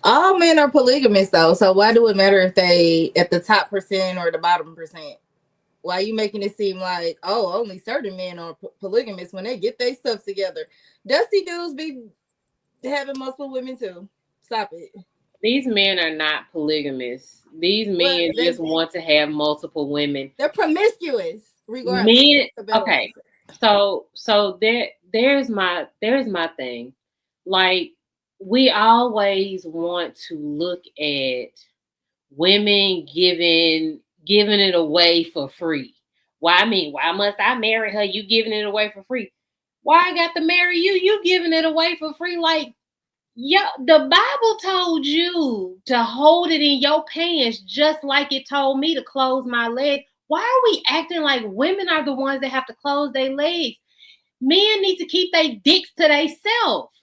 All men are polygamous though, so why do it matter if they at the top percent or the bottom percent? Why are you making it seem like, oh, only certain men are polygamous when they get their stuff together? Dusty dudes be having multiple women too. Stop it. These men are not polygamous. These Well, men just want to have multiple women. they're promiscuous, regardless. Men, That's a better way to okay. say. So there's my thing. Like, we always want to look at women giving it away for free. Why must I marry her? You giving it away for free. Why I got to marry you? You giving it away for free. Like, yeah, the Bible told you to hold it in your pants just like it told me to close my legs. Why are we acting like women are the ones that have to close their legs? Men need to keep their dicks to themselves.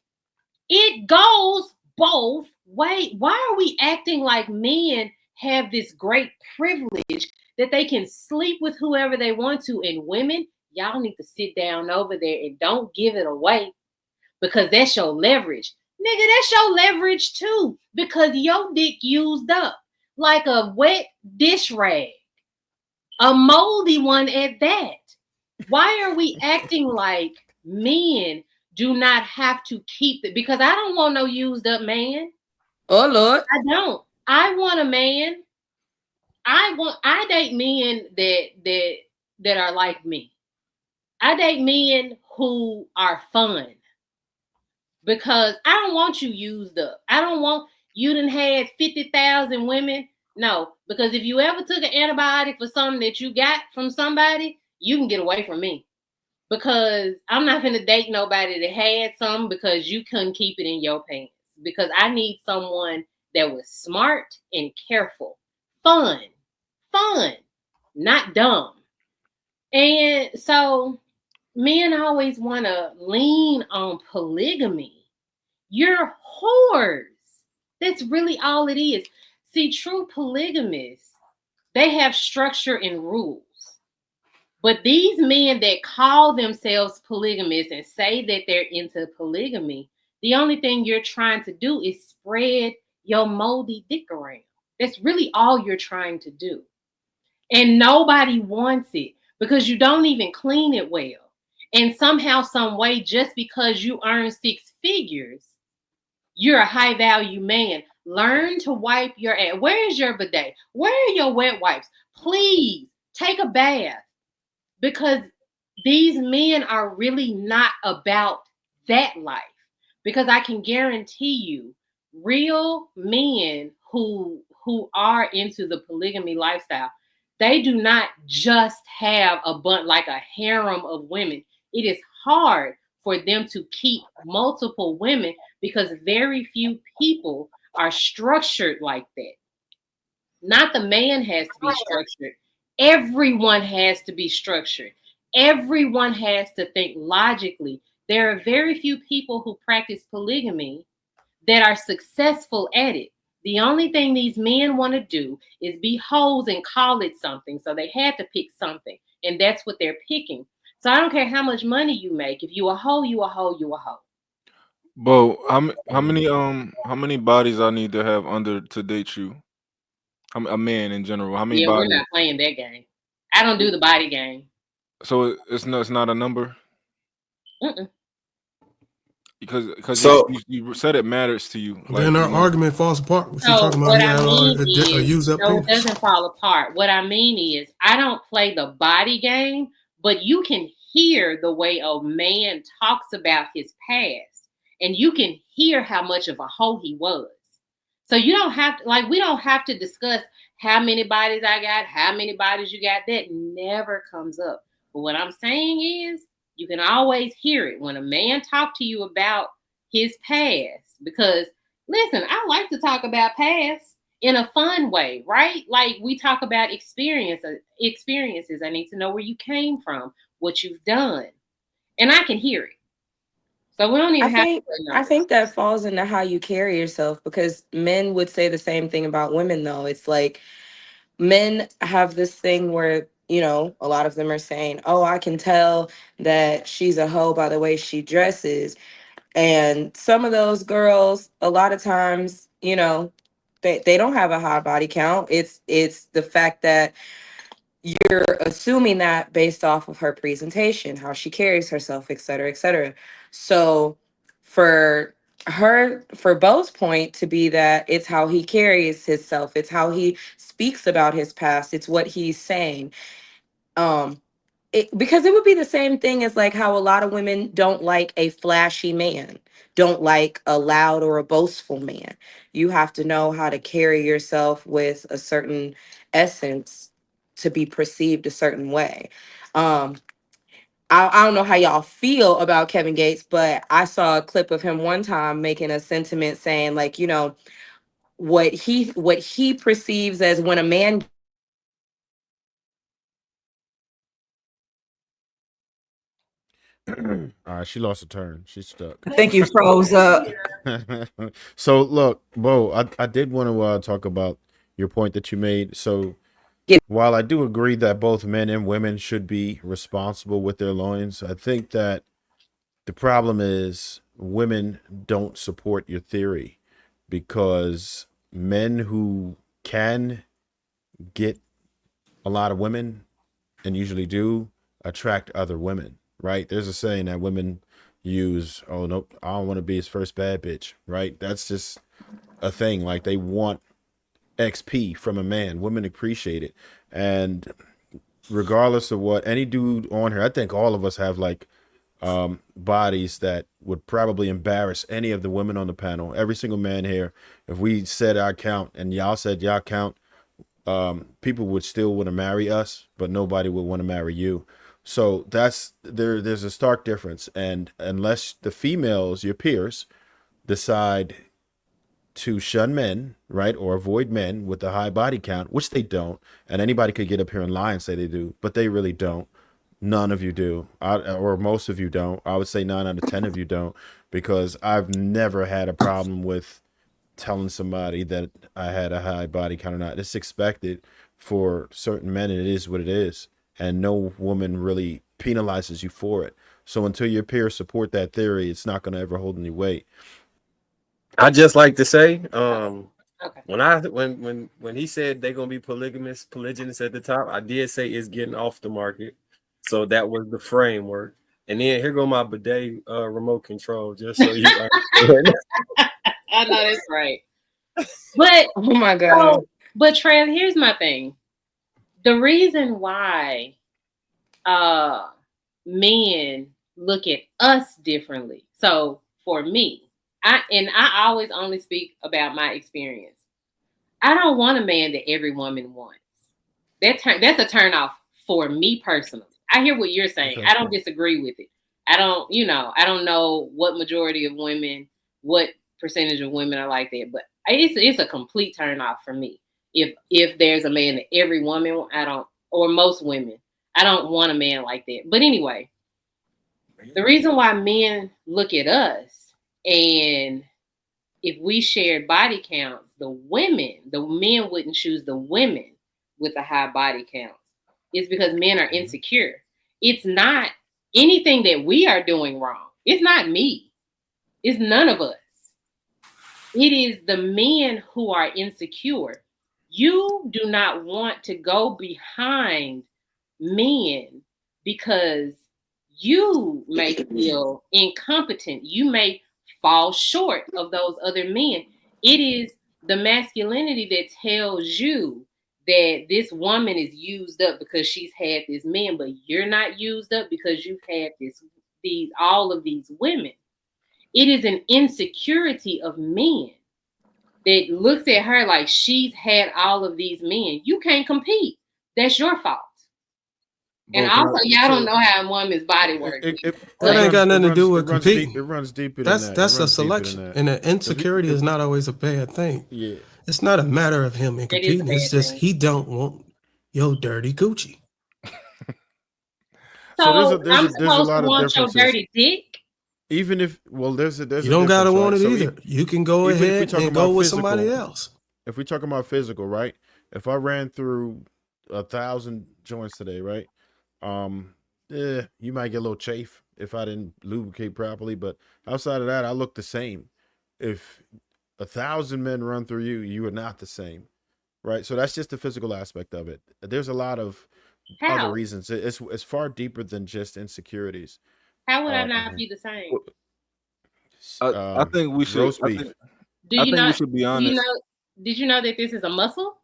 It goes both ways. Why are we acting like men have this great privilege that they can sleep with whoever they want to, and women, y'all need to sit down over there and don't give it away, because that's your leverage. Nigga, that's your leverage too, because your dick used up like a wet dish rag, a moldy one at that. Why are we acting like men do not have to keep it? Because I don't want no used up man. Oh Lord. I don't. I want a man. I date men that are like me. I date men who are fun, because I don't want you used up. I don't want you done had 50,000 women. No, because if you ever took an antibiotic for something that you got from somebody, you can get away from me. Because I'm not going to date nobody that had some because you couldn't keep it in your pants. Because I need someone that was smart and careful. Fun, not dumb. And so men always want to lean on polygamy. You're whores. That's really all it is. See, true polygamists, they have structure and rules. But these men that call themselves polygamists and say that they're into polygamy, the only thing you're trying to do is spread your moldy dick around. That's really all you're trying to do. And nobody wants it because you don't even clean it well. And somehow, some way, just because you earn six figures, you're a high value man. Learn to wipe your ass. Where is your bidet? Where are your wet wipes? Please take a bath, because these men are really not about that life. Because I can guarantee you, real men who are into the polygamy lifestyle, they do not just have a bunch like a harem of women. It is hard for them to keep multiple women because very few people are structured like that. Not the man has to be structured. Everyone has to be structured. Everyone has to think logically. There are very few people who practice polygamy that are successful at it. The only thing these men want to do is be hoes and call it something. So they had to pick something, and that's what they're picking. So I don't care how much money you make. If you a hoe, you a hoe, you a hoe. Bo, how many bodies I need to have under to date you? A man in general. How many Yeah, we're bodies? not playing that game. I don't do the body game. So it's not a number Mm-mm. because So you said it matters to you. Like, Then you our know, argument falls apart. She So talking about what he I had mean a is, used up no, it penis. doesn't fall apart. What I mean is, I don't play the body game, but you can hear the way a man talks about his past, and you can hear how much of a hoe he was. So you don't have to, like, we don't have to discuss how many bodies I got, how many bodies you got. That never comes up. But what I'm saying is, you can always hear it when a man talk to you about his past, because listen, I like to talk about past in a fun way, right? Like, we talk about experiences. I need to know where you came from, what you've done, and I can hear it. So we don't I even have to think play I numbers. think that falls into how you carry yourself, because men would say the same thing about women though. It's like men have this thing where, a lot of them are saying, "Oh, I can tell that she's a hoe by the way she dresses." And some of those girls, a lot of times, you know, they don't have a high body count. It's the fact that you're assuming that based off of her presentation, how she carries herself, et cetera, et cetera. So for for Bo's point to be that it's how he carries himself, it's how he speaks about his past, it's what he's saying. Um, because it would be the same thing as like how a lot of women don't like a flashy man, don't like a loud or a boastful man. You have to know how to carry yourself with a certain essence to be perceived a certain way. um I don't know how y'all feel about Kevin Gates, but I saw a clip of him one time making a sentiment saying, like, you know, what he perceives as when a man All right, she lost a turn. She's stuck. I think you froze up. So look, Bo, I did want to talk about your point that you made. So Yeah. while I do agree that both men and women should be responsible with their loins, I think that the problem is women don't support your theory, because men who can get a lot of women, and usually do, attract other women, right? There's a saying that women use, oh, nope, I don't want to be his first bad bitch, right? That's just a thing. Like, they want XP from a man. Women appreciate it. And regardless of what any dude on here, I think all of us have like bodies that would probably embarrass any of the women on the panel. Every single man here, if we said our count and y'all said y'all count, people would still want to marry us, but nobody would want to marry you. So there's a stark difference. And unless the females, your peers, decide to shun men, right, or avoid men with a high body count, which they don't, and anybody could get up here and lie and say they do, but they really don't. None of you do, or most of you don't. I would say 9 out of 10 of you don't, because I've never had a problem with telling somebody that I had a high body count or not. It's expected for certain men, and it is what it is. And no woman really penalizes you for it. So until your peers support that theory, it's not going to ever hold any weight. I just like to say, Okay. when he said they're gonna be polygynous at the top, I did say it's getting off the market. So that was the framework. And then here go my bidet remote control, just so you understand. I know that's right. But oh my god. but Trev, here's my thing. The reason why men look at us differently. So for me, I always only speak about my experience. I don't want a man that every woman wants. That's a turn off for me personally. I hear what you're saying. Okay. I don't disagree with it. I don't know what majority of women, what percentage of women are like that, but it's a complete turn off for me. If there's a man that every woman, or most women, I don't want a man like that. But anyway, the reason why men look at us, and if we shared body counts, the men wouldn't choose the women with a high body count, is because men are insecure. It's not anything that we are doing wrong. It's not me. It's none of us. It is the men who are insecure. You do not want to go behind men because you may feel incompetent. You may fall short of those other men. It is the masculinity that tells you that this woman is used up because she's had this man, but you're not used up because you've had all of these women. It is an insecurity of men that looks at her like she's had all of these men. You can't compete. That's your fault. And also, y'all don't know how a woman's body works. That ain't got nothing to do with competing. It runs deeper than that. That's a selection, and the insecurity is not always a bad thing. Yeah, it's not a matter of him and It is a competing. bad It's just thing. he don't want your dirty Gucci. So there's I'm a supposed lot to of want your differences. dirty dick? Even if, well, there's a You don't gotta difference, want right? it So either. You can go even if we ahead talk and about go with physical, somebody else. If we talk about physical, right? If I ran through 1,000 joints today, right? You might get a little chafe if I didn't lubricate properly, but outside of that, I look the same. If 1,000 men run through you, you are not the same, right? So that's just the physical aspect of it. There's a lot of other How? reasons. It's far deeper than just insecurities. How would I Um, not be the same? I think we should. Roast beef. Do I you think we not? should be Do you honest. know? Did you know that this is a muscle?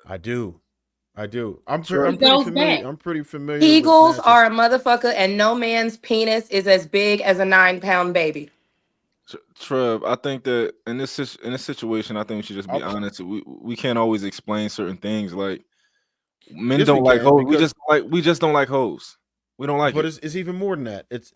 I do. I'm Sure. It pretty goes familiar. back. I'm pretty familiar with Kegels snatches. are a motherfucker, and no man's penis is as big as a 9-pound baby. Trev, I think that in this situation, I think we should just be honest. We can't always explain certain things. Like men Yes, don't we like can, hoes. because We just don't like hoes. We don't like but it. it's even more than that. It's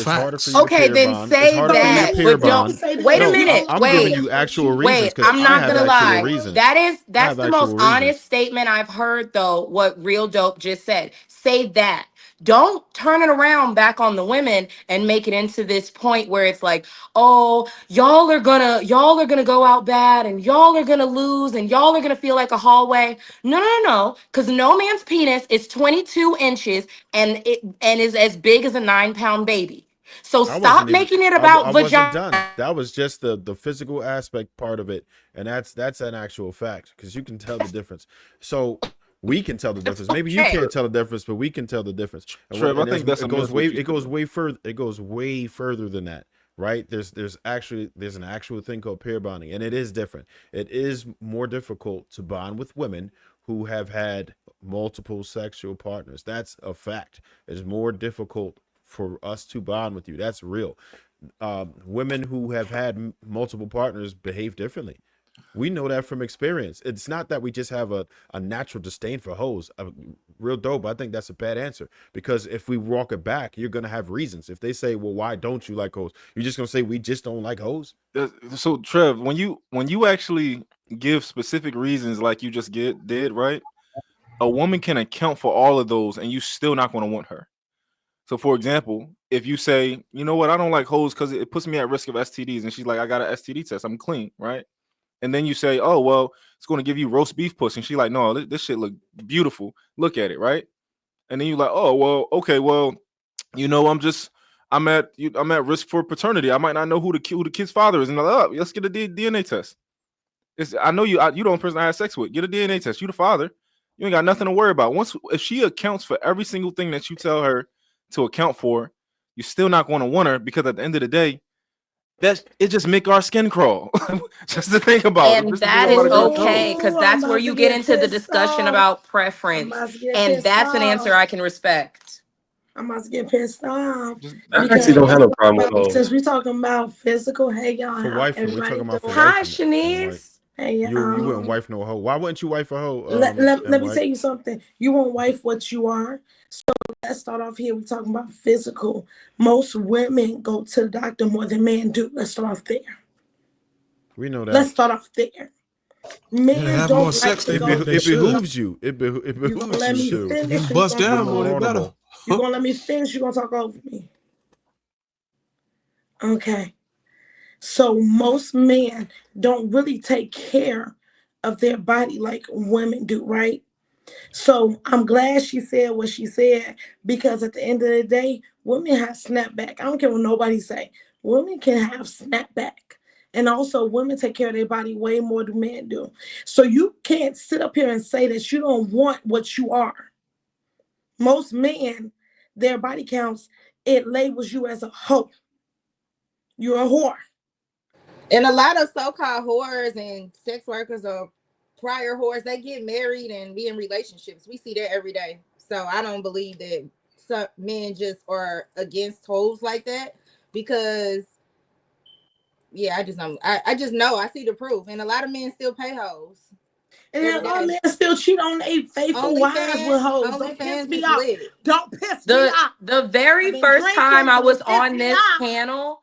harder for Facts. you to Okay, pair then bond. It's say harder for you to that, pair but don't. bond. Wait a No, minute. I'm giving Wait. you actual reasons Wait, because I'm I not have gonna actual lie. reasons. That's have the most actual honest reasons. statement I've heard, though. What Real Dope just said. Say that. Don't turn it around back on the women and make it into this point where it's like, oh, y'all are gonna go out bad and y'all are gonna lose and y'all are gonna feel like a hallway. No. Because no man's penis is 22 inches and is as big as a 9-pound baby. So I stop wasn't even. making it I about wasn't vagina. done. That was just the physical aspect part of it, and that's an actual fact because you can tell the difference. So we can tell the difference. Maybe you Okay. can't tell the difference, but we can tell the difference. And Trev, I there's- think that's a it goes myth what way you it goes said. way further. It goes way further than that, right? There's an actual thing called pair bonding, and it is different. It is more difficult to bond with women who have had multiple sexual partners. That's a fact. It's more difficult for us to bond with you. That's real. Women who have had multiple partners behave differently. We know that from experience. It's not that we just have a natural disdain for hoes. Real Dope, I think that's a bad answer, because if we walk it back, you're going to have reasons. If they say, well, why don't you like hoes? You're just going to say, we just don't like hoes. So Trev, when you actually give specific reasons like you just did, right? A woman can account for all of those and you still not going to want her. So for example, if you say, you know what, I don't like hoes because it puts me at risk of STDs, and she's like, I got an STD test, I'm clean, right? And then you say, oh, well, it's going to give you roast beef puss. And she's like, no, this shit look beautiful. Look at it, right? And then you're like, oh, well, okay, well, you know, I'm at risk for paternity. I might not know who the kid's father is. And they're like, oh, let's get a DNA test. I know you the only person I had sex with. Get a DNA test. You the father. You ain't got nothing to worry about. If she accounts for every single thing that you tell her to account for, you're still not going to want her, because at the end of the day, it just make our skin crawl. Just to think about it. And that is okay, because that's where you get into the discussion about preference. And that's an answer I can respect. I'm about to get pissed off. I actually don't have no problem with Since hoes. we're talking about physical, hey y'all. For how wifing, we're everybody talking about for doing? Hi, wifing. Shanice. Hey, You wouldn't wife no hoe. Why wouldn't you wife a hoe? let me tell you something. You won't wife what you are. So let's start off here. We're talking about physical. Most women go to the doctor more than men do. Let's start off there. We know that. Let's start off there. Men they have don't more like sex to than go. men. They It should. behooves you. It You're gonna behooves let me you to. finish. They bust You're down gonna- more, they better. Vulnerable. You're gonna let me finish. You're gonna talk over me. Okay. So most men don't really take care of their body like women do, right? So I'm glad she said what she said, because at the end of the day, women have snapback. I don't care what nobody say. Women can have snapback. And also women take care of their body way more than men do. So you can't sit up here and say that you don't want what you are. Most men, their body counts, it labels you as a hoe. You're a whore. And a lot of so-called whores and sex workers or prior whores, they get married and be in relationships. We see that every day. So I don't believe that some men just are against hoes like that, because I just don't. I just know, I see the proof, and a lot of men still pay hoes. And then all men still cheat on their faithful wives with hoes. Don't piss me off. Don't piss me off. The very first time I was on this panel,